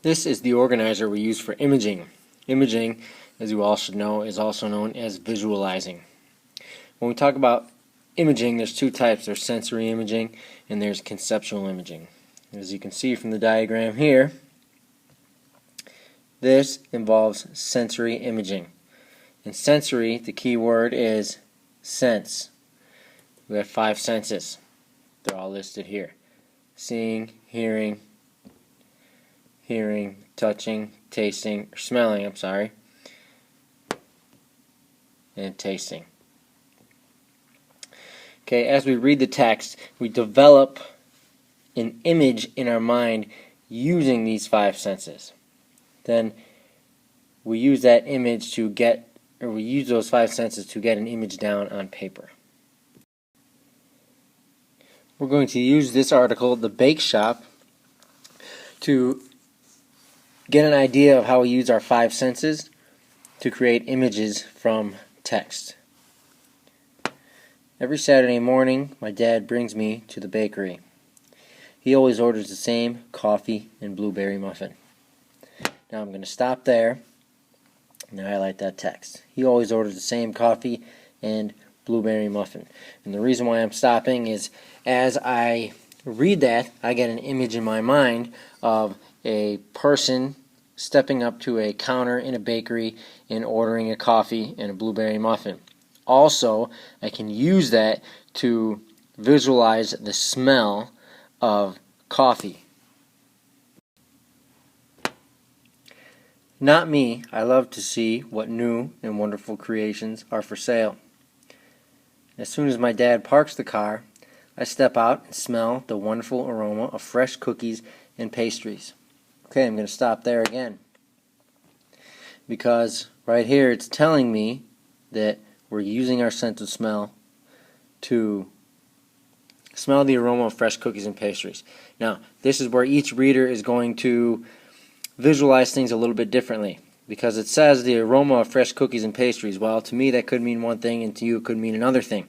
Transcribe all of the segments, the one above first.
This is the organizer we use for imaging. Imaging, as you all should know, is also known as visualizing. When we talk about imaging, there's two types. There's sensory imaging and there's conceptual imaging. As you can see from the diagram here, this involves sensory imaging. In sensory, the key word is sense. We have 5 senses. They're all listed here. Seeing, hearing, touching, tasting, or smelling, and tasting. Okay, as we read the text, we develop an image in our mind using these 5 senses. Then we use that image to we use those 5 senses to get an image down on paper. We're going to use this article, The Bake Shop, to get an idea of how we use our 5 senses to create images from text. Every Saturday morning, my dad brings me to the bakery. He always orders the same coffee and blueberry muffin. Now I'm going to stop there and highlight that text. He always orders the same coffee and blueberry muffin. And the reason why I'm stopping is as I read that, I get an image in my mind of a person stepping up to a counter in a bakery and ordering a coffee and a blueberry muffin. Also, I can use that to visualize the smell of coffee. Not me, I love to see what new and wonderful creations are for sale. As soon as my dad parks the car, I step out and smell the wonderful aroma of fresh cookies and pastries. Okay, I'm going to stop there again, because right here it's telling me that we're using our sense of smell to smell the aroma of fresh cookies and pastries. Now, this is where each reader is going to visualize things a little bit differently, because it says the aroma of fresh cookies and pastries. Well, to me that could mean one thing, and to you it could mean another thing.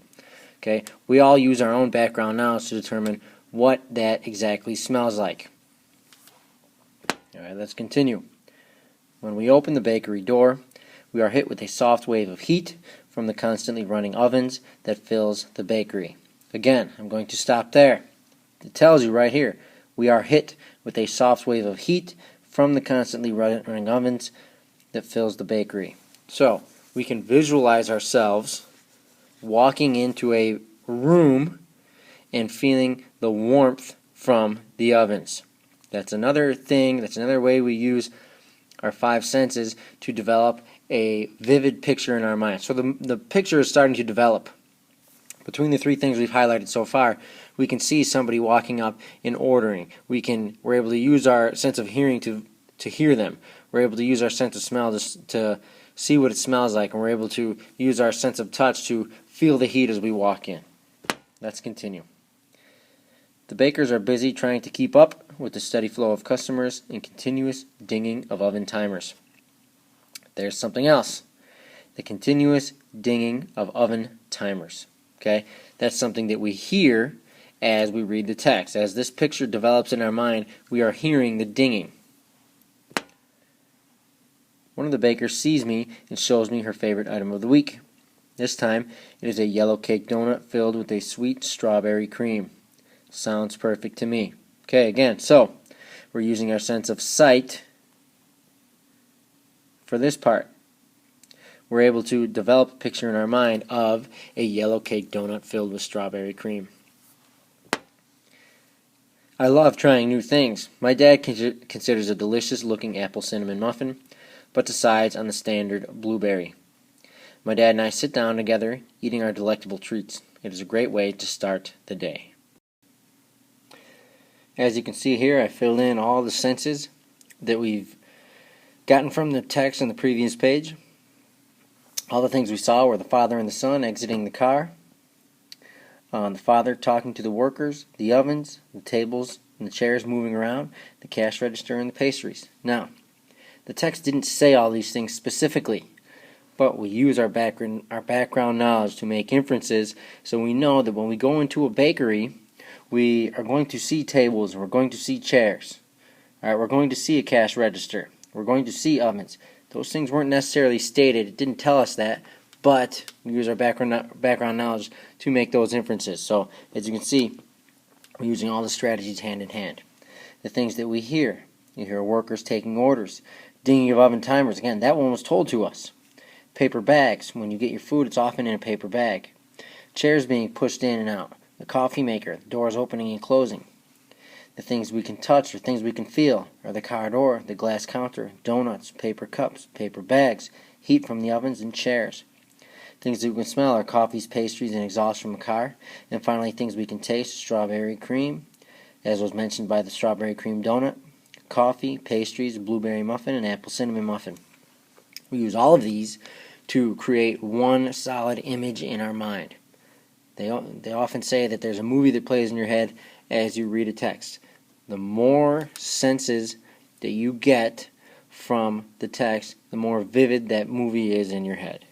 Okay, we all use our own background knowledge to determine what that exactly smells like. Alright, let's continue. When we open the bakery door, we are hit with a soft wave of heat from the constantly running ovens that fills the bakery. Again, I'm going to stop there. It tells you right here, we are hit with a soft wave of heat from the constantly running ovens that fills the bakery. So, we can visualize ourselves walking into a room and feeling the warmth from the ovens. That's another thing, that's another way we use our 5 senses to develop a vivid picture in our mind. So the picture is starting to develop. Between the 3 things we've highlighted so far, we can see somebody walking up and ordering. We're able to use our sense of hearing to hear them. We're able to use our sense of smell to see what it smells like, and we're able to use our sense of touch to feel the heat as we walk in. Let's continue. The bakers are busy trying to keep up with the steady flow of customers and continuous dinging of oven timers. There's something else. The continuous dinging of oven timers. Okay? That's something that we hear as we read the text. As this picture develops in our mind, we are hearing the dinging. One of the bakers sees me and shows me her favorite item of the week. This time, it is a yellow cake donut filled with a sweet strawberry cream. Sounds perfect to me. Okay, again, so we're using our sense of sight for this part. We're able to develop a picture in our mind of a yellow cake donut filled with strawberry cream. I love trying new things. My dad considers a delicious looking apple cinnamon muffin, but decides on the standard blueberry. My dad and I sit down together, eating our delectable treats. It is a great way to start the day. As you can see here, I filled in all the senses that we've gotten from the text on the previous page. All the things we saw were the father and the son exiting the car, the father talking to the workers, the ovens, the tables, and the chairs moving around, the cash register, and the pastries. Now, the text didn't say all these things specifically, but we use our background knowledge to make inferences, so we know that when we go into a bakery, we are going to see tables and we're going to see chairs. Alright, we're going to see a cash register. We're going to see ovens. Those things weren't necessarily stated. It didn't tell us that, but we use our background knowledge to make those inferences. So, as you can see, we're using all the strategies hand in hand. The things that we hear. You hear workers taking orders. Dinging of oven timers. Again, that one was told to us. Paper bags. When you get your food, it's often in a paper bag. Chairs being pushed in and out. The coffee maker. The doors opening and closing. The things we can touch or things we can feel are the car door, the glass counter, donuts, paper cups, paper bags, heat from the ovens, and chairs. Things that we can smell are coffees, pastries, and exhaust from a car. And finally, things we can taste, strawberry cream, as was mentioned by the strawberry cream donut, coffee, pastries, blueberry muffin, and apple cinnamon muffin. We use all of these to create one solid image in our mind. They often say that there's a movie that plays in your head as you read a text. The more senses that you get from the text, the more vivid that movie is in your head.